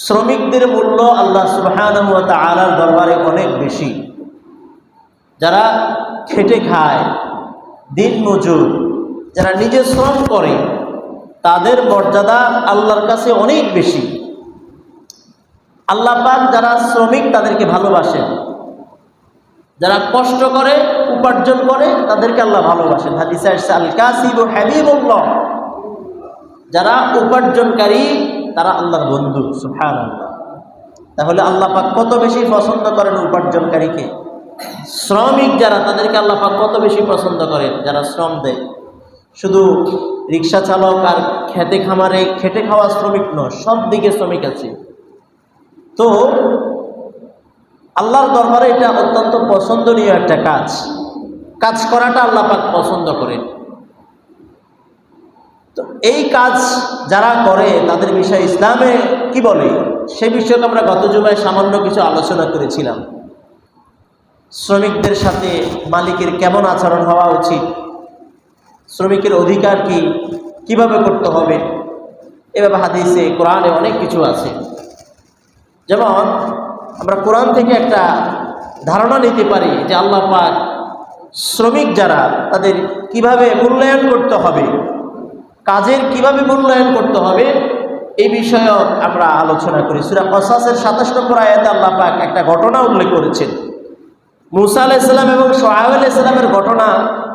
শ্রমিকদের মূল্য আল্লাহ সুবহানাহু ওয়া তাআলার দরবারে অনেক বেশি। যারা খেটে খায়, দিন মজুর, যারা নিজে শ্রম করে, তাদের মর্যাদা আল্লাহর কাছে অনেক বেশি। আল্লাহ পাক যারা শ্রমিক তাদেরকে ভালোবাসেন, যারা কষ্ট করে উপার্জন করে তাদেরকে আল্লাহ ভালোবাসেন। হাদিসে আসছে আল কাসিবু হাবিবুল্লাহ, যারা উপার্জনকারী তারা আল্লাহর বন্ধু। সুবহানাল্লাহ। তাহলে আল্লাহ পাক কত বেশি পছন্দ করেন উপার্জনকারীকে। শ্রমিক যারা তাদেরকে আল্লাহ পাক কত বেশি পছন্দ করেন, যারা শ্রম দেয়। শুধু রিক্সা চালক আর খেতে খামারে খেটে খাওয়া শ্রমিক নয়, সব দিকে শ্রমিক আছে। তো আল্লাহর দরবারে এটা অত্যন্ত পছন্দনীয় একটা কাজ। কাজ করাটা আল্লাহ পাক পছন্দ করেন। তো এই কাজ যারা করে তাদের বিষয়ে ইসলামে কি বলে সে বিষয়ে আমরা গত জুমায় সামান্য কিছু আলোচনা করেছিলাম। শ্রমিকদের সাথে মালিকের কেমন আচরণ হওয়া উচিত, শ্রমিকের অধিকার কি, কিভাবে করতে হবে, এভাবে হাদিসে কোরআনে অনেক কিছু আছে। যেমন আমরা কোরআন থেকে একটা ধারণা নিতে পারি যে আল্লাহ পাক শ্রমিক যারা তাদের কিভাবে মূল্যায়ন করতে হবে, কাজের কিভাবে মূল্যায়ন করতে হবে, এই বিষয়েও আমরা আলোচনা করি। সূরা কসাসের ২৭ নম্বর আয়াতে আল্লাহ পাক একটা ঘটনা উল্লেখ করেছেন। মূসা আলাইহিস সালাম এবং শুআয়ব আলাইহিস সালামের ঘটনা,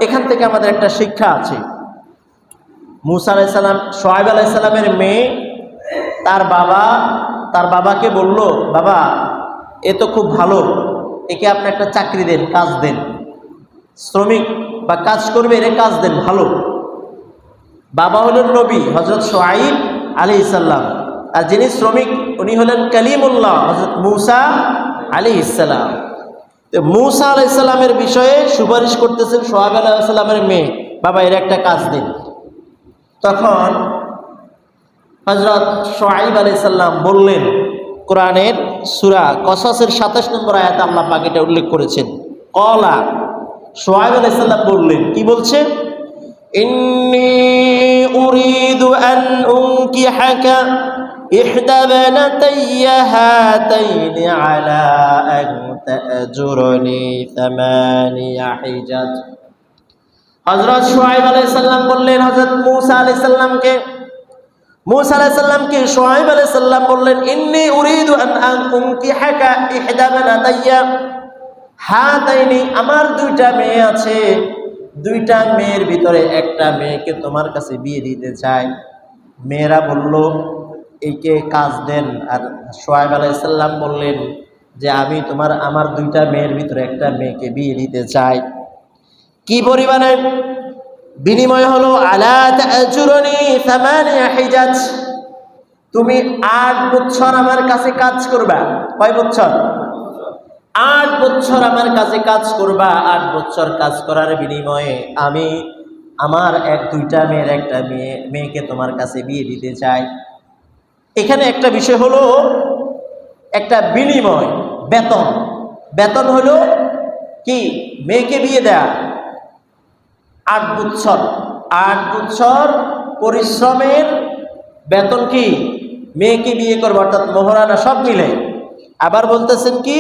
এখান থেকে আমাদের একটা শিক্ষা আছে। মূসা আলাইহিস সালাম, শুআয়ব আলাইহিস সালামের মেয়ে তার বাবাকে বলল, বাবা এ তো খুব ভালো, একে আপনি একটা চাকরি দেন, কাজ দেন, শ্রমিক বা কাজ করবে, এর কাজ দেন ভালো। বাবা হলেন নবী হযরত শুআয়ব আলাইহিস সালাম, আর যিনি শ্রমিক উনি হলেন কালিমুল্লাহ হযরত মূসা আলাইহিস সালাম। তো মূসা আলাইহিস সালামের বিষয়ে সুপারিশ করতেছেন শুআয়ব আলাইহিস সালামের মেয়ে, বাবা এর একটা কাজ দিন। তখন হযরত শুআয়ব আলাইহিস সালাম বললেন, কোরআনের সূরা কসাসের ২৭ নম্বর আয়াতে আল্লাহ পাক এটা উল্লেখ করেছেন। ক্বালা, শুআয়ব আলাইহিস সালাম বললেন, কি বলছে? ইন্নী উরিদু আন উনকিহাকা ইহদা বানাতাইয়া হাতাইনি আলা আন তা'জুরনি থামানিয়া হিজাজ। হযরত শুআয়ব আলাইহিস সালাম বললেন হযরত মূসা আলাইহিস সালামকে, শুআয়ব আলাইহিস সালাম বললেন, ইন্নী উরিদু আন উনকিহাকা ইহদা বানাতাইয়া হাতাইনি, আমার দুইটা মেয়ে আছে, দুইটা মেয়ের ভিতরে একটা মেয়েকে তোমার কাছে বিয়ে দিতে চাই। মেয়েরা বলল, একে কাজ দেন। আর শুআয়ব আলাইহিস সালাম বললেন যে আমি আমার দুইটা মেয়ের ভিতরে একটা মেয়েকে বিয়ে দিতে চাই। কি পরিমাণে বিনিময় হলো? আলা তা'জুরনি থামানিয়া হিজাজ, তুমি ৮ বছর আমার কাছে কাজ করবা। কয় বছর? ৮ বছর আমার কাছে কাজ করবা। ৮ বছর কাজ করার বিনিময়ে আমি আমার দুইটা মেয়ের একটা মেয়েকে তোমার কাছে বিয়ে দিতে চাই। এখানে একটা বিষয় হলো, একটা বিনিময়, বেতন হলো কি? মেয়েকে বিয়ে দেয়া। ৮ বছর পরিশ্রমের বেতন কি? মেয়েকে বিয়ে করবো, অর্থাৎ মোহরানা সব মিলে। আবার বলতেছেন কি?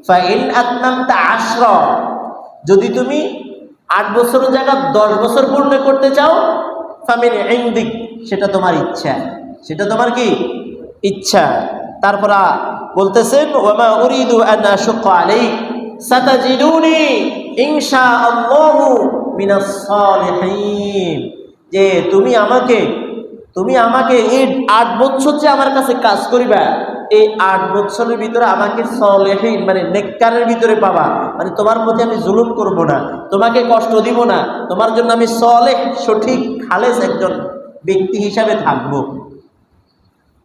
ফাইন আতমামতা ১০, যদি তুমি ৮ বছরের জায়গা ১০ বছর পূর্ণ করতে চাও, ফামিন ইনদিক, সেটা তোমার ইচ্ছা, সেটা তোমার কি? ইচ্ছা। তারপর বলতেছেন ওয়ামা উরিদু আন আশুক্কা আলাইক সাতাজিদুনি ইনশাআল্লাহু মিনাস সালিহিন, যে তুমি আমাকে এই ৮ বছর যে আমার কাছে কাজ করিবা, এই ৮ বছরের ভিতরে আমাকে সালেহীন মানে নেককারের ভিতরে পাবা। মানে তোমার প্রতি আমি জুলুম করব না, তোমাকে কষ্ট দিব না, তোমার জন্য আমি সালেহ, সঠিক খালেস একজন ব্যক্তি হিসাবে থাকব।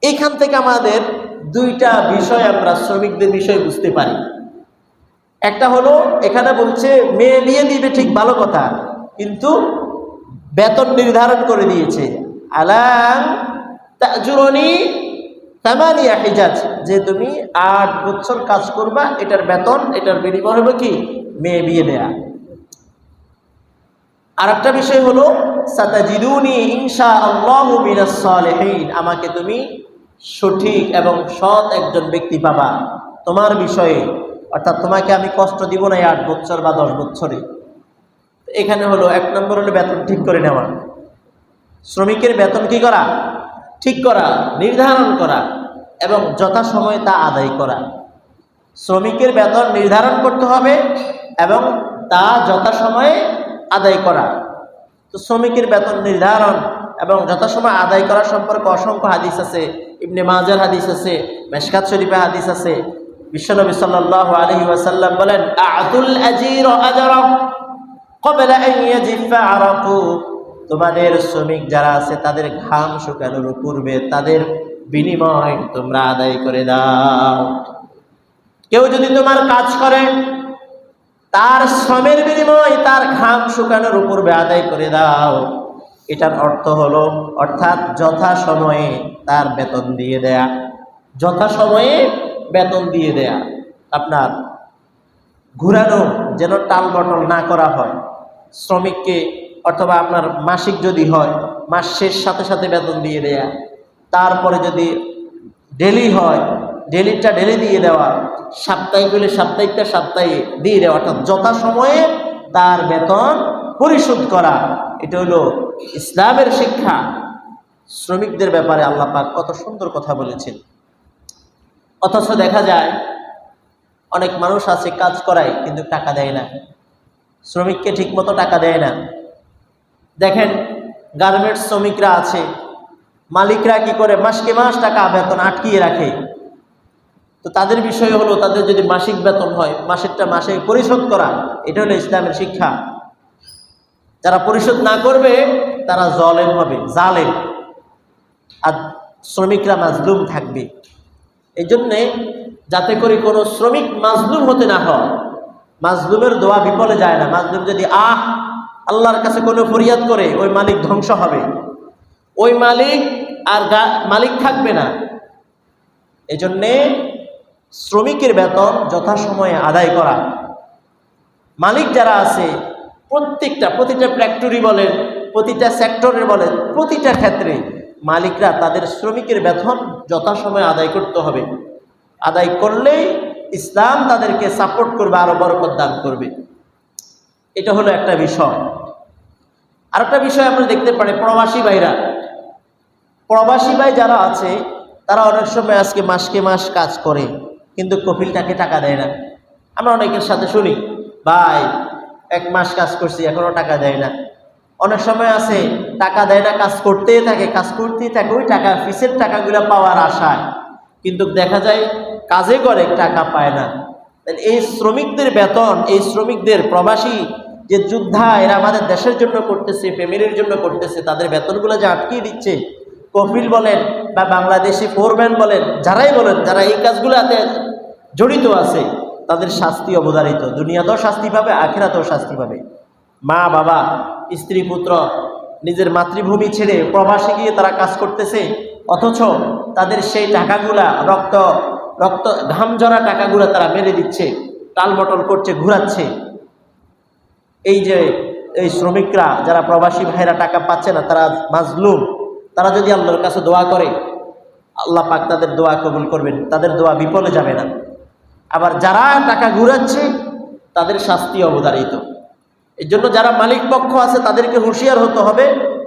এখান থেকে আমাদের দুইটা বিষয় আমরা শ্রমিকদের বিষয় বুঝতে পারি। একটা হলো, এখানে বলছে মেয়ে বিয়ে দিবে, ঠিক ভালো কথা, কিন্তু বেতন নির্ধারণ করে দিয়েছে, আলা তা'জুরনি থামানিয়া হিজাজ, যে তুমি ৮ বছর কাজ করবা, এটার বেতন, এটার বিনিময় হবে কি? মেয়ে বিয়ে দেয়া। আর একটা বিষয় হলো সাতাজিদুনি ইনশাআল্লাহু মিনাস সালিহিন, আমাকে তুমি সঠিক এবং সৎ একজন ব্যক্তি পাবা তোমার বিষয়ে, অর্থাৎ তোমাকে আমি কষ্ট দিব না 8 বছর বা 10 বছরে। এখানে হলো 1 নম্বর হলো বেতন ঠিক করে নেওয়া। শ্রমিকের বেতন কি করা? ঠিক করা, নির্ধারণ করা এবং যথাসময়ে তা আদায় করা। শ্রমিকের বেতন নির্ধারণ করতে হবে এবং তা যথাসময়ে আদায় করা। তো শ্রমিকের বেতন নির্ধারণ এবং যথাসময়ে আদায় করা সম্পর্কে অসংখ্য হাদিস আছে। ইবনে মাজার হাদিস আছে, মেশকাত শরীফে হাদিস আছে। বিশ্বনবী সাল্লাল্লাহু আলাইহি ওয়াসাল্লাম বলেন, আ'তুল আজীর আজরা ক্বাবলা আন ইয়াজিফা আরাকু। তোমাদের শ্রমিক যারা আছে তাদের ঘাম শুকানোর পূর্বে তাদের বিনিময় তোমরা আদায় করে দাও। কেউ যদি তোমার কাজ করে তার শ্রমের বিনিময় তার ঘাম শুকানোর পূর্বে আদায় করে দাও। এটার অর্থ হলো, অর্থাৎ যথাসময়ে তার বেতন দিয়ে দেয়া, যথাসময়ে বেতন দিয়ে দেয়া। আপনার ঘুরানো যেন টালমটল না করা হয় শ্রমিককে, অথবা আপনার মাসিক যদি হয় মাস শেষ সাথে সাথে বেতন দিয়ে দেয়া, তারপরে যদি ডেলি হয় ডেলিটা ডেলি দিয়ে দেওয়া, সাপ্তাহিক হলে সাপ্তাহিকটা সপ্তাহে দিয়ে দেওয়া, অর্থাৎ যথাসময়ে তার বেতন পরিশোধ করা। এটা হলো ইসলামের শিক্ষা। শ্রমিকদের ব্যাপারে আল্লাহ পাক কত সুন্দর কথা বলেছেন। অথচ দেখা যায় অনেক মানুষ আছে কাজ করায় কিন্তু টাকা দেয় না, শ্রমিককে ঠিকমতো টাকা দেয় না। দেখেন গার্মেন্টস শ্রমিকরা আছে, মালিকরা কি করে মাসকে মাস টাকা বেতন আটকিয়ে রাখে। তো তাদের বিষয় হলো, তাদের যদি মাসিক বেতন হয় মাসেরটা মাসে পরিশোধ করা। এটা হলো ইসলামের শিক্ষা। যারা পরিশোধ না করবে তারা জালেম হবে, জালেম, আর শ্রমিকরা মাজলুম থাকবে। এই জন্যে যাতে করে কোনো শ্রমিক মাজলুম হতে না হয়। মাজলুমের দোয়া বিফলে যায় না। মাজলুম যদি আল্লাহর কাছে কোনো ফরিয়াদ করে ওই মালিক ধ্বংস হবে, ওই মালিক আর মালিক থাকবে না। এই জন্যে শ্রমিকের বেতন যথাসময়ে আদায় করা। মালিক যারা আছে প্রতিটা ফ্যাক্টরি বলেন, প্রতিটা সেক্টরের বলেন, প্রতিটা ক্ষেত্রে মালিকরা তাদের শ্রমিকের বেতন যথাসময়ে আদায় করতে হবে। আদায় করলেই ইসলাম তাদেরকে সাপোর্ট করবে, আরো বরকত দান করবে। এটা হলো একটা বিষয়। আরেকটা বিষয় আমরা দেখতে পারি, প্রবাসী ভাইরা, প্রবাসী ভাই যারা আছে তারা অনেক সময় আজকে মাসকে মাস কাজ করে কিন্তু কফিলটাকে টাকা দেয় না। আমরা অনেকের সাথে শুনি, ভাই 1 মাস কাজ করছি এখনো টাকা দেয় না। অনেক সময় আছে টাকা দেয় না, কাজ করতেই থাকে, ওই টাকা ফিসের টাকাগুলো পাওয়ার আশায়, কিন্তু দেখা যায় কাজে করে টাকা পায় না। এই শ্রমিকদের বেতন, এই শ্রমিকদের প্রবাসী যে যোদ্ধা, এরা আমাদের দেশের জন্য করতেছে, ফ্যামিলির জন্য করতেছে, তাদের বেতনগুলো যে আটকিয়ে দিচ্ছে, কফিল বলেন বা বাংলাদেশি ফোরম্যান বলেন, যারাই বলেন, যারা এই কাজগুলোতে জড়িত আছে, তাদের শাস্তি অবধারিত। দুনিয়াতেও শাস্তি পাবে, আখিরাতেও শাস্তি পাবে। মা বাবা, স্ত্রী পুত্র নিজের মাতৃভূমি ছেড়ে প্রবাসে গিয়ে তারা কাজ করতেছে, অথচ তাদের সেই টাকাগুলা রক্ত ঘাম ঝরা টাকাগুলা তারা মেরে দিচ্ছে, টালমটল করছে, ঘুরাচ্ছে। এই শ্রমিকরা যারা প্রবাসী ভাইরা টাকা পাচ্ছে না, তারা মাজলুম। তারা যদি আল্লাহর কাছে দোয়া করে, আল্লাহ পাক তাদের দোয়া কবুল করবেন, তাদের দোয়া বিফলে যাবে না। আবার যারা টাকা ঘুরাচ্ছে তাদের শাস্তি অবধারিত। এই জন্য যারা মালিক পক্ষ আছে তাদেরকে হুঁশিয়ার হতে হবে,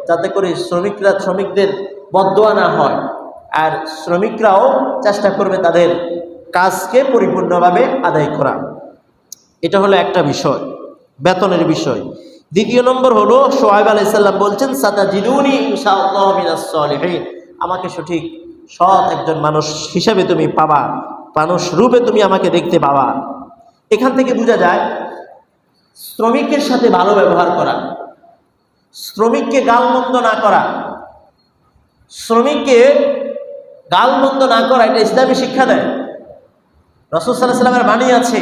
যাতে করে শ্রমিকদের বদদোয়া না হয়, আর শ্রমিকরাও চেষ্টা করবে তাদের কাজকে পরিপূর্ণভাবে আদায় করা। এটা হলো একটা বিষয়, বেতনের বিষয়। দ্বিতীয় নম্বর হলো, শুআয়ব আলাইহিস সালাম বলছেন, সাতাজিদুনি ইনশাআল্লাহ মিনাস সালিহিন, আমাকে সঠিক সৎ একজন মানুষ হিসাবে তুমি পাবা, মানুষ রূপে তুমি আমাকে দেখতে পাবা। এখান থেকে বোঝা যায় শ্রমিকের সাথে ভালো ব্যবহার করা, শ্রমিককে গালমন্দ না করা, শ্রমিককে গালমন্দ না করা, এটা ইসলামী শিক্ষা দেয়। রাসূল সাল্লাল্লাহু আলাইহি ওয়াসাল্লামের বাণী আছে,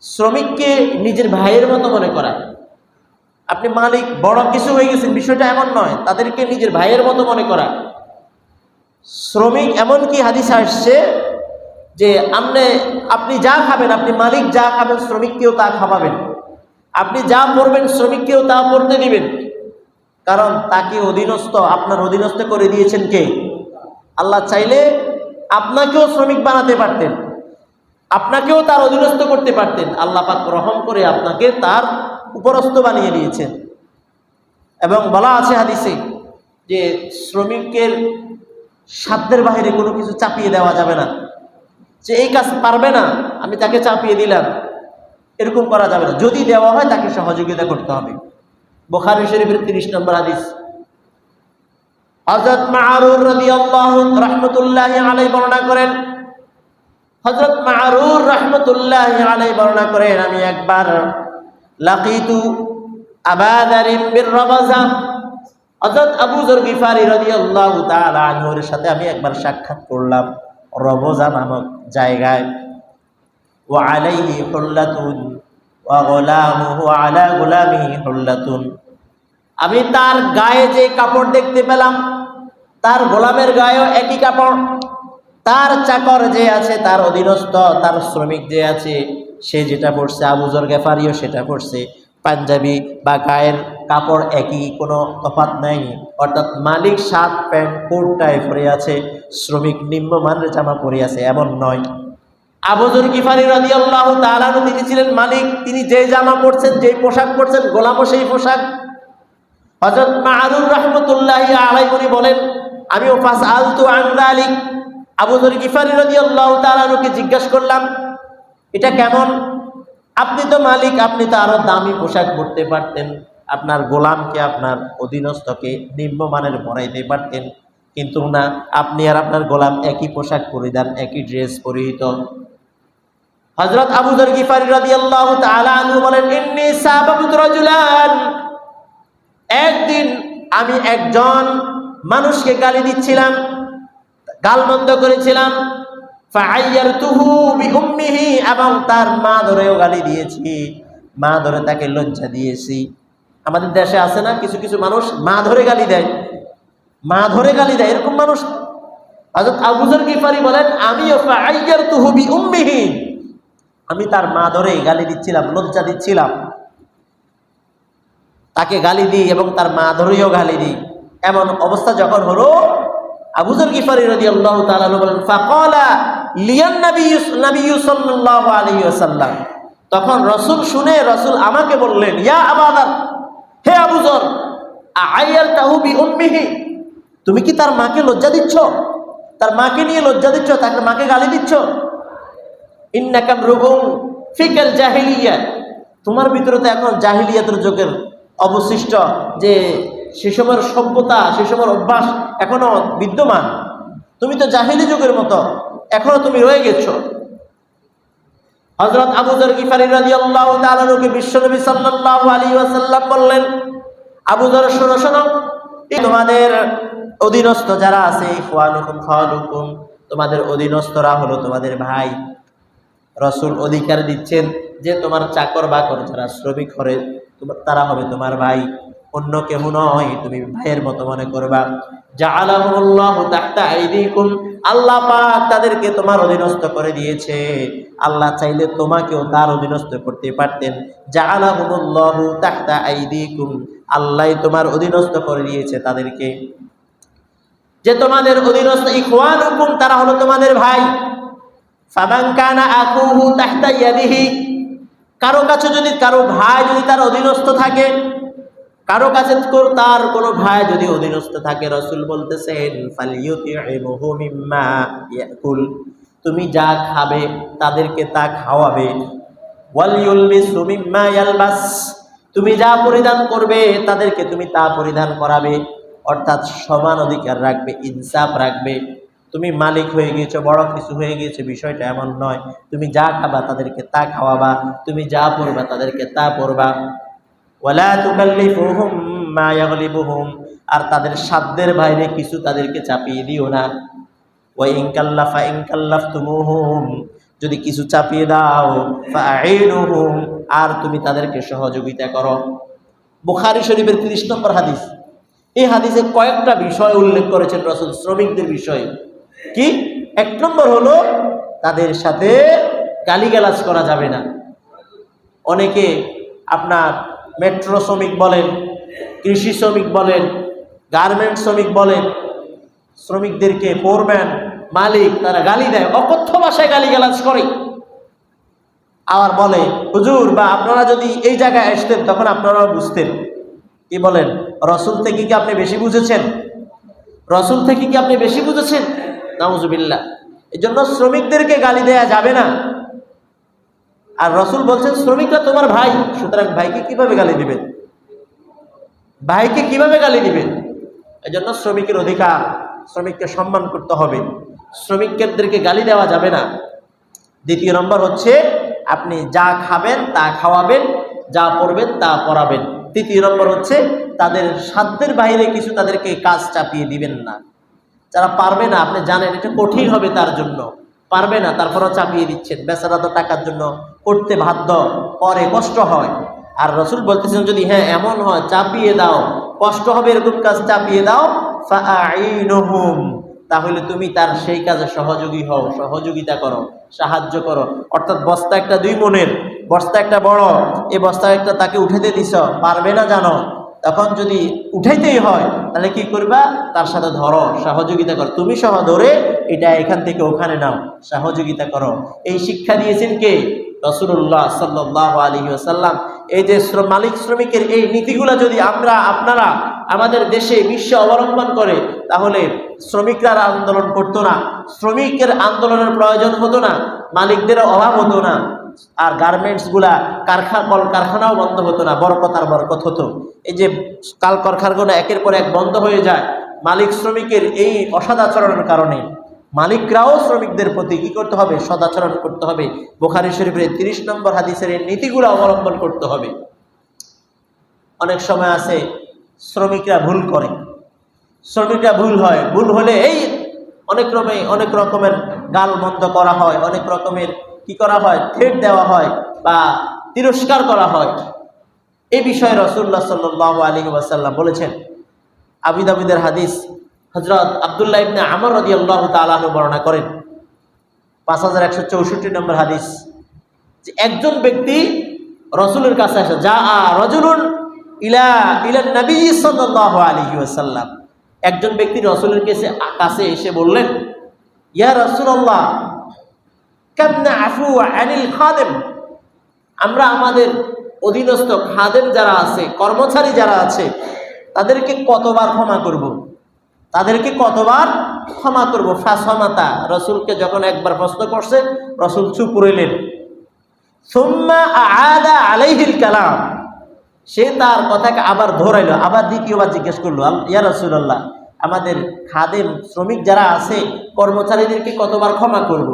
শ্রমিককে নিজের ভাইয়ের মতো মনে করা। আপনি মালিক বড় কিছু হয়ে গেছেন, বিষয়টা এমন নয়, তাদেরকে নিজের ভাইয়ের মতো মনে করা। শ্রমিক এমনকি হাদিসে আসছে যে আপনি যা খাবেন, আপনি মালিক যা খাবেন শ্রমিককেও তা খাওয়াবেন, আপনি যা পড়বেন শ্রমিককেও তা পড়তে দিবেন। কারণ তাকে আপনার অধীনস্থ করে দিয়েছেন কে? আল্লাহ চাইলে আপনাকেও শ্রমিক বানাতে পারতেন, আপনাকেও তার অধীনস্থ করতে পারতেন। আল্লাহ পাক রহম করে আপনাকে তার উপরস্থ বানিয়ে দিয়েছেন। এবং বলা আছে হাদিসে যে শ্রমিকের সাধ্যের বাহিরে কোনো কিছু চাপিয়ে দেওয়া যাবে না, যে এই কাজ পারবে না আমি তাকে চাপিয়ে দিলাম, এরকম করা যাবে না। যদি দেওয়া হয় তাকে সহযোগিতা করতে হবে। বুখারী শরীফের 30 নম্বর হাদিস। হযরত মা'রুর রাদিয়াল্লাহু রাহমাতুল্লাহি আলাইহি বর্ণনা করেন, হযরত মা'রুর রাহমাতুল্লাহি আলাইহি বর্ণনা করেন, আমি একবার লাকিতু আবা যারিন বির রাবাজা, হযরত আবু যর গিফারি রাদিয়াল্লাহু তাআলা আনহুর সাথে আমি একবার সাক্ষাৎ করলাম রবজা নামক জায়গায়। ওয়া আলাইহি হুল্লাতুন ওয়া গুলামুহু আলা গুলামিহি হুল্লাতুন, আমি তার গায়ে যে কাপড় দেখতে পেলাম তার গোলামের গায়েও একই কাপড়। তার চাকর যে আছে, তার অধীনস্থ, তার শ্রমিক যে আছে, সে যেটা পরছে আবু যর গিফারিও সেটা পরছে। পাঞ্জাবি বা গায়ের কাপড় একই, কোনো তফাৎ নাই। অর্থাৎ মালিক শার্ট প্যান্ট কোট টাই পরে আছে, শ্রমিক নিম্নমানের জামা পরে আছে, এমন নয়। আবু যর গিফারি রাদিয়াল্লাহু তাআলা তিনি ছিলেন মালিক, তিনি যে জামা পরছেন, যে পোশাক পরছেন, গোলামও সেই পোশাক। হযরত মা'রুর রাহমাতুল্লাহি আলাইহি বলেন, আমিও ফাসআলতু আন যালিক, আবু যর গিফারি রাদিয়াল্লাহু তাআলাকে জিজ্ঞাসা করলাম এটা কেমন? আপনি তো মালিক, আপনি তো আরো দামি পোশাক পরতে পারতেন, আপনার গোলামকে, আপনার অধীনস্থকে নিম্নমানের পরাইতে পারতেন, কিন্তু না, আপনি আর আপনার গোলাম একই পোশাক পরিধান, একই ড্রেস পরিহিত। হযরত আবু যর গিফারি রাদিয়াল্লাহু তাআলা আনহু বলেন, ইন্নী সাবাবতু রাজুলান, একদিন আমি একজন মানুষকে গালি দিচ্ছিলাম, গালমন্দ করেছিলাম। ফাআইয়ারতুহু বিউম্মিহি, এবং তার মা ধরেও গালি দিয়েছি, মা ধরে তাকে লজ্জা দিয়েছি। আমাদের দেশে আছে না কিছু কিছু মানুষ মা ধরে গালি দেয়, মা ধরে গালি দেয়, এরকম মানুষ। হযরত আবু যর গিফারি বলেন, আমিও ফাআইয়ারতুহু বিউম্মিহি, আমি তার মা ধরে গালি দিচ্ছিলাম, লজ্জা দিচ্ছিলাম, তাকে গালি দিই এবং তার মা ধরেও গালি দিই। এমন অবস্থা যখন হলো, আবু যর গিফারি রাদিয়াল্লাহু তাআলা বলেন, ফাকালা লিয়ান নবী সাল্লাল্লাহু আলাইহি ওয়াসাল্লাম, তখন রাসূল শুনে রাসূল আমাকে বললেন, ইয়া আবা যর, হে আবু যর, আ'আইয়ালতাহু বিউম্মিহি, তুমি কি তার মাকে লজ্জা দিচ্ছ? তার মাকে নিয়ে লজ্জা দিচ্ছ, তার মাকে গালি দিচ্ছ? ইন্নাকা মরুউন ফিকাল জাহিলিয়া, তোমার ভিতরে তো এখন জাহিলিয়াতের যুগের অবশিষ্ট যে সে সময়ের সভ্যতা, সে সময়ের অভ্যাস এখনো বিদ্যমান। তুমি তো জাহিলি যুগের মতো এখনো তুমি রয়ে গেছো। হযরত আবু যর গিফারি রাদিয়াল্লাহু তাআলা কে বিশ্বনবী সাল্লাল্লাহু আলাইহি ওয়াসাল্লাম বললেন, আবু যর শোনো শোনো, তোমাদের অধীনস্থ যারা আছে, ইখওয়ানুকুম খালুকুম, তোমাদের অধীনস্থরা হলো তোমাদের ভাই। রাসূল অধিকার দিচ্ছেন যে তোমার চাকর বাকর যারা শ্রমিক করে তারা হবে তোমার ভাই, অন্য কেউ নয়, তুমি ভাইয়ের মতো মনে করবা। জাআলাহুল্লাহু তাহতা আইদিকুম, আল্লাহ পাক তাদেরকে তোমার অধীনস্থ করে দিয়েছে। আল্লাহ চাইলে তোমাকেও তার অধীনস্থ করতে পারতেন। জাআলাহুল্লাহু তাহতা আইদিকুম, আল্লাহ তোমার অধীনস্থ করে দিয়েছে তাদেরকে, যে তোমাদের অধীনস্থ। ইখওয়ানুকুম, তারা হলো তোমাদের ভাই। ফামান কানা আকুহু তাহতা ইয়াদিহি, কারো কাছে যদি কারো ভাই যদি তার অধীনস্থ থাকে, কারো কাছে তার কোনো ভাই যদি অধীনস্থ থাকে, রাসূল বলতেছেন ফালিয়ুতি'মুহু মিম্মা ইয়াকুল, তুমি যা খাবে তাদেরকে তা খাওয়াবে। ওয়ালিয়ুলবিসু মিম্মা ইয়ালবাস, তুমি যা পরিধান করবে তাদেরকে তুমি তা পরিধান করাবে। অর্থাৎ সমান অধিকার রাখবে, ইনসাফ রাখবে। তুমি মালিক হয়ে গিয়েছো, বড় কিছু হয়ে গিয়েছে, বিষয়টা এমন নয়। তুমি যা খাবা তাদেরকে তা খাওয়াবা, তুমি যা পরবা তাদেরকে তা পরবা। ওয়ালা তুকাল্লিফুহুম মা ইয়াগলিবুহুম, আর তাদের সাধ্যের বাইরে কিছু তাদেরকে চাপিয়ে দিও না। ওয়া ইন কাল্লাফতুমুহুম, যদি কিছু চাপিয়ে দাও, ফাআইনুহুম, আর তুমি তাদেরকে সহযোগিতা করো। বুখারী শরীফের 30 নম্বর হাদিস। এই হাদিসে কয়েকটা বিষয় উল্লেখ করেছেন রাসূল শ্রমিকদের বিষয়ে। কি? 1 নম্বর হলো তাদের সাথে গালিগালাজ করা যাবে না। অনেকে আপনার মেট্রো শ্রমিক বলেন, কৃষি শ্রমিক বলেন, গার্মেন্টস শ্রমিক বলেন, শ্রমিকদেরকে ফোরম্যান, মালিক তারা গালি দেয়, অকথ্য ভাষায় গালিগালাজ করে। আবার বলে, হুজুর বা আপনারা যদি এই জায়গায় আসতেন তখন আপনারাও বুঝতেন। কি বলেন, রসুল থেকে কি আপনি বেশি বুঝেছেন? রসুল থেকে কি আপনি বেশি বুঝেছেন? নাউজুবিল্লাহ। এই জন্য শ্রমিকদেরকে গালি দেয়া যাবে না। আর রসুল বলছেন শ্রমিকরা তোমার ভাই, সুতরাং ভাইকে কিভাবে গালি দিবেন? ভাইকে কিভাবে গালি দিবেন? এই জন্য শ্রমিকের অধিকার, শ্রমিককে সম্মান করতে হবে, শ্রমিকদেরকে গালি দেওয়া যাবে না। দ্বিতীয় নম্বর হচ্ছে আপনি যা খাবেন তা খাওয়াবেন, যা পড়বেন তা পড়াবেন। তৃতীয় নম্বর হচ্ছে তাদের সাধ্যের বাইরে কিছু তাদেরকে কাজ চাপিয়ে দিবেন না। যারা পারবে না, আপনি জানেন এটা কঠিন হবে তার জন্য, পারবে না, তারপরও চাপিয়ে দিচ্ছেন। বেচারা তো টাকার জন্য করতে বাধ্য, পরে কষ্ট হয়। আর রসুল বলতেছেন যদি হ্যাঁ এমন হয় চাপিয়ে দাও, কষ্ট হবে এরকম কাজ চাপিয়ে দাও, ফাআইনুহুম, তাহলে তুমি তার সেই কাজে সহযোগী হও, সহযোগিতা করো, সাহায্য করো। অর্থাৎ বস্তা একটা 2 মনের, বস্তা একটা বড়, এই বস্তা একটা তাকে উঠাতে দিছ, পারবে না জানো, তখন যদি উঠাইতেই হয় তাহলে কি করবা, তার সাথে ধরো, সহযোগিতা করো, তুমি সহ ধরে এটা এখান থেকে ওখানে নাও, সহযোগিতা করো। এই শিক্ষা দিয়েছেন কে? রাসূলুল্লাহ সাল্লাল্লাহু আলাইহি ওয়াসাল্লাম। এই যে মালিক শ্রমিকের এই নীতিগুলো যদি আপনারা আমাদের দেশে বিশ্বে অবলম্বন করে, তাহলে শ্রমিকরা আন্দোলন করতো না, শ্রমিকের আন্দোলনের প্রয়োজন হতো না, মালিকদের অভাব হতো না, আর গার্মেন্টসগুলা কারখানাও বন্ধ হতো না, বরকত আর বরকত হতো। এই যে কারখানাগুলো একের পর এক বন্ধ হয়ে যায় মালিক শ্রমিকের এই অসদাচরণের কারণে। মালিকরাও শ্রমিকদের প্রতি কি করতে হবে? সদাচরণ করতে হবে। বুখারী শরীফের 30 নম্বর হাদিসের এই নীতিগুলো অবলম্বন করতে হবে। অনেক সময় আছে শ্রমিকরা ভুল করে, শ্রমিকরা ভুল হয়, ভুল হলে এই অনেক রকমের গাল মন্দ করা হয়, অনেক রকমের কি করা হয়, থ্রেট দেওয়া হয় বা তিরস্কার করা হয়। এই বিষয়ে রাসূলুল্লাহ সাল্লাল্লাহু আলাইহি ওয়াসাল্লাম বলেছেন, আবু দাউদের হাদিস, হযরত আব্দুল্লাহ ইবনে আমর রাদিয়াল্লাহু তাআলা আনহু বর্ণনা করেন, 5164 নম্বর হাদিস, যে একজন ব্যক্তি রাসূলের কাছে আসে, যা রাজুলুন ইলা নবী সাল্লাল্লাহু আলাইহি ওয়াসাল্লাম, একজন ব্যক্তি রাসূলের কাছে এসে বললেন, ইয়া রাসূলুল্লাহ কামনা আফু আনিল খাদেম, আমরা আমাদের অধীনস্থ খাদেম যারা আছে, কর্মচারী যারা আছে, তাদেরকে কতবার ক্ষমা করব? তাদেরকে কতবার ক্ষমা করব? ফাসমাতা, রাসূলকে যখন একবার প্রশ্ন করছে রাসূল চুপ রইলেন। সুম্মা আআদা আলাইহিল কালাম, সে তার কথাকে আবার ধরাইলো, আবার দ্বিতীয়বার জিজ্ঞেস করলো, ইয়া রাসূলুল্লাহ আমাদের খাদেম শ্রমিক যারা আছে, কর্মচারীদেরকে কতবার ক্ষমা করব?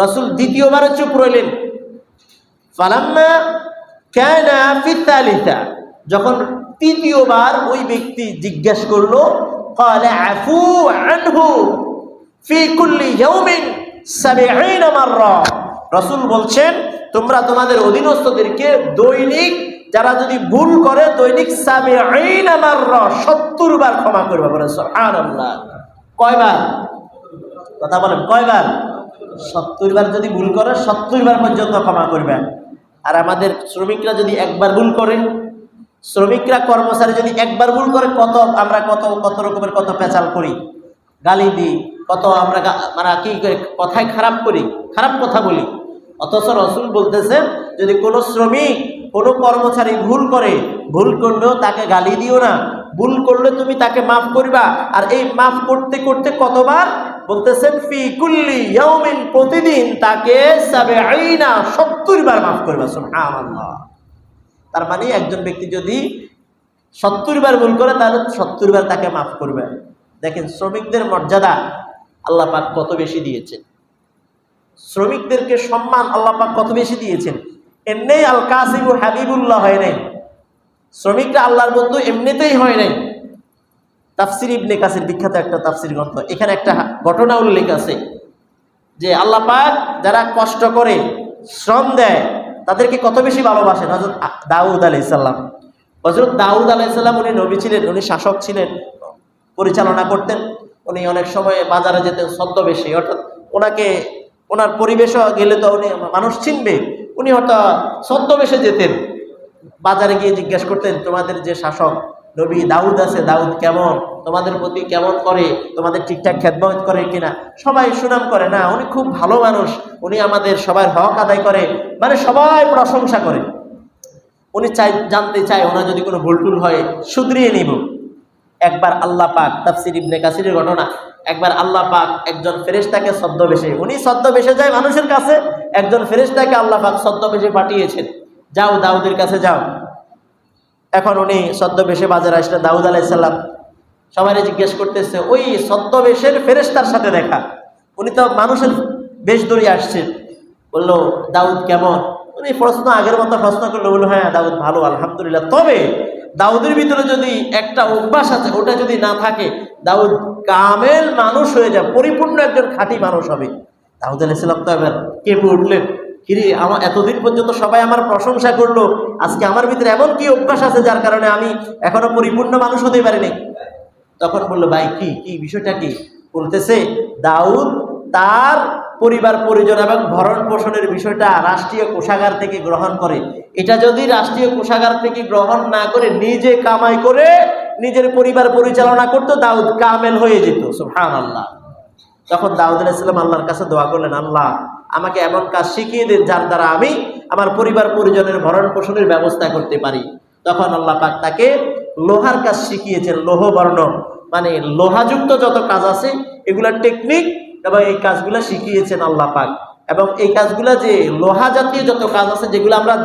রাসূল দ্বিতীয়বারও চুপ রইলেন। ফালাম্মা কানা ফি তালিসা, যখন তৃতীয়বার ওই ব্যক্তি জিজ্ঞেস করলো, ক্বালা আফু আনহু ফি কুল্লি ইয়াউমিন 70 মাররা, রাসূল বলছেন তোমরা তোমাদের অধীনস্থদেরকে দৈনিক, যারা যদি ভুল করে দৈনিক 70 মাররা, 70 বার ক্ষমা করবে। বলে সুবহানাল্লাহ। কয়বার? কথা বলেন, কয়বার? 70 বার যদি ভুল করে 70 বার পর্যন্ত ক্ষমা করবেন। আর আমাদের শ্রমিকরা যদি একবার ভুল করে, শ্রমিকরা কর্মচারী যদি একবার ভুল করে, আমরা কত রকমের কত পেঁচাল করি, গালি দিই, কত আমরা কি কথায় খারাপ করি, খারাপ কথা বলি। অথচ রাসূল বলতেছেন যদি কোনো শ্রমিক কোনো কর্মচারী ভুল করে, ভুল করলেও তাকে গালি দিও না, ভুল করলে তুমি তাকে মাফ করবা। আর এই মাফ করতে করতে কতবার? বলতেছেন ফি কুল্লি ইয়াউমিন, প্রতিদিন তাকে 70 বার মাফ করবা। সুবহানাল্লাহ। তার মানে একজন ব্যক্তি যদি 70 বার ভুল করে তাহলে 70 বার তাকে মাফ করবে। দেখেন শ্রমিকদের মর্যাদা আল্লাহ পাক কত বেশি দিয়েছেন, শ্রমিকদেরকে সম্মান আল্লাহ পাক কত বেশি দিয়েছেন। এমনি আল কাসিবু হাবিবুল্লাহ হয় নাই, শ্রমিকরা আল্লাহর বন্ধু এমনিতেই হয় নাই। তাফসির ইবনে কাসির, বিখ্যাত একটা তাফসির গ্রন্থ, এখানে একটা ঘটনা উল্লেখ আছে যে আল্লাহ পাক যারা কষ্ট করে শ্রম দেয় তাদেরকে কত বেশি ভালোবাসেন। হযরত দাউদ আলাইহিস সালাম, হযরত দাউদ আলাইহিস সালাম উনি নবী ছিলেন, উনি শাসক ছিলেন, পরিচালনা করতেন। উনি অনেক সময় বাজারে যেতেন ছদ্মবেশে, অর্থাৎ ওনার পরিবেশও গেলে তো উনি মানুষ চিনবে, উনি হয়তো ছদ্মবেশে যেতেন। বাজারে গিয়ে জিজ্ঞেস করতেন তোমাদের যে শাসক নবী দাউদ আছে, দাউদ কেমন, তোমাদের প্রতি কেমন করে, তোমাদের ঠিকঠাক খেদমত করে কিনা। সবাই সুনাম করে, না উনি খুব ভালো মানুষ, উনি আমাদের সবার হক আদায় করে, মানে সবাই প্রশংসা করে। উনি জানতে চায় ওনার যদি কোনো ভুলটুল হয় শুধরিয়ে নিব। একবার আল্লাহ পাক, তাফসির ইবনে কাসিরের ঘটনা, একবার আল্লাহ পাক একজন ফেরেশতাকে ছদ্মবেশে, উনি ছদ্মবেশে যায় মানুষের কাছে, একজন ফেরেশতাকে আল্লাহ পাক ছদ্মবেশে পাঠিয়েছেন, যাও দাউদের কাছে যাও। এখন উনি ছদ্মবেশে বাজারে আসলে দাউদ আলাইহিস সালাম সবাই জিজ্ঞেস করতেছে, ওই ছদ্মবেশের ফেরেশতার সাথে দেখা, উনি তো মানুষের বেশ ধরে আসছেন। বললো দাউদ কেমন? উনি প্রশ্ন আগের মতো প্রশ্ন করলো, বললো হ্যাঁ দাউদ ভালো আলহামদুলিল্লাহ, তবে দাউদের ভিতরে যদি একটা অভ্যাস আছে, ওটা যদি না থাকে দাউদ কামেল মানুষ হয়ে যাবে, পরিপূর্ণ একজন খাঁটি মানুষ হবে। দাউদ আলাইহিস সালাম তো এবার কেঁপে উঠলেন, কিরে আমার এতদিন পর্যন্ত সবাই আমার প্রশংসা করলো, আজকে আমার ভিতরে এমন কি অভ্যাস আছে যার কারণে আমি এখনো পরিপূর্ণ মানুষ হতে পারিনি। তখন বললো ভাই কি কি বিষয়টা কি? বলতেছে দাউদ তার পরিবার পরিজন এবং ভরণ পোষণের বিষয়টা রাষ্ট্রীয় কোষাগার থেকে গ্রহণ করে। এটা যদি রাষ্ট্রীয় কোষাগার থেকে গ্রহণ না করে নিজে কামাই করে নিজের পরিবার পরিচালনা করতো, দাউদ কামেল হয়ে যেত। সুবহানাল্লাহ। তখন দাউদ আলাইহিস সালাম আল্লাহর কাছে দোয়া করলেন, আল্লাহ আমাকে এমন কাজ শিখিয়ে দেন যার দ্বারা আমি আমার পরিবার পরিজনের ভরণ পোষণের ব্যবস্থা করতে পারি। তখন আল্লাহ পাক তাকে লোহার কাজ শিখিয়েছেন, লোহবর্ণ মানে লোহাযুক্ত যত কাজ আছে এগুলার টেকনিক এবং এই কাজগুলো শিখিয়েছেন আল্লাহ পাক। এবং এই কাজগুলা যে লোহা জাতীয় যত কাজ আছে যেগুলো আমরা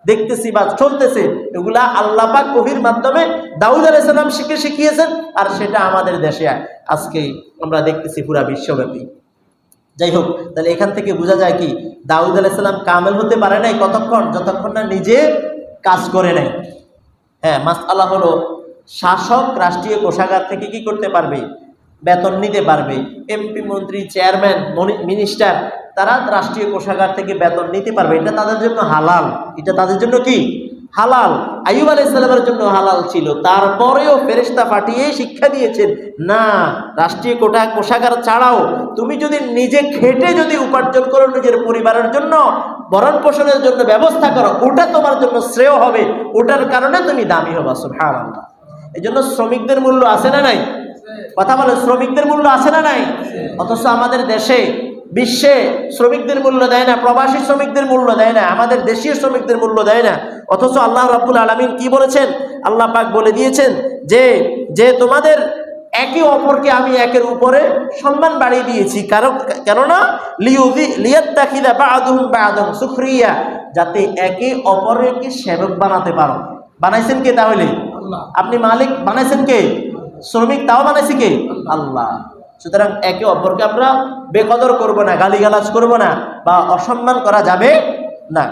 দেখতেছি বা চলতেছে, এগুলা আল্লাহ পাক ওহীর মাধ্যমে দাউদ আলাইহিস সালাম শিখিয়েছেন, আর সেটা আমাদের দেশে আজকে আমরা দেখতেছি পুরা বিশ্বব্যাপী। যাই হোক, তাহলে এখান থেকে বোঝা যায় কি, দাউদ আলাইহিস সালাম কামেল হতে পারে নাই কতক্ষণ, যতক্ষণ না নিজে কাজ করে নাই। হ্যাঁ, মাসআলা হলো শাসক রাষ্ট্রীয় কোষাগার থেকে কি করতে পারবে? বেতন নিতে পারবে। এমপি, মন্ত্রী, চেয়ারম্যান, মিনিস্টার তারা রাষ্ট্রীয় কোষাগার থেকে বেতন নিতে পারবে, এটা তাদের জন্য হালাল। এটা তাদের জন্য কি হালাল। আইয়ুব আলাইহিস সালামের জন্য হালাল ছিল, তারপরেও ফেরেশতা পাঠিয়ে শিক্ষা দিয়েছেন, না রাষ্ট্রীয় কোষাগার ছাড়াও তুমি যদি নিজে খেটে যদি উপার্জন করো, নিজের পরিবারের জন্য ভরণ পোষণের জন্য ব্যবস্থা করো, ওটা তোমার জন্য শ্রেয় হবে, ওটার কারণে তুমি দামি হবা। সুবহানাল্লাহ। এই জন্য শ্রমিকদের মূল্য আছে না নাই? কথা বলে, শ্রমিকদের মূল্য আছে না নাই? অথচ আমাদের দেশে বিশ্বে শ্রমিকদের মূল্য দেয় না, প্রবাসী শ্রমিকদের মূল্য দেয় না, আমাদের দেশীয় শ্রমিকদের মূল্য দেয় না। অথচ আল্লাহ রাব্বুল আলামিন কি বলেছেন? আল্লাহ পাক বলে দিয়েছেন যে যে তোমাদের একে অপরকে আমি একের উপরে সম্মান বাড়িয়ে দিয়েছি, কেননা লিয়াত্তাখিযা বা'দুহুম বা'দান সুখরিয়া, যাতে একে অপরকে সেবক বানাতে পারো। বানাইছেন কে তাহলে? আপনি মালিক, বানাইছেন কে? শ্রমিক তাও বানাইছে কে? আল্লাহ। সুতরাং একে অপরকে আমরা বেকদর করব না, গালিগালাজ করব না, বা অসম্মান করা যাবে না।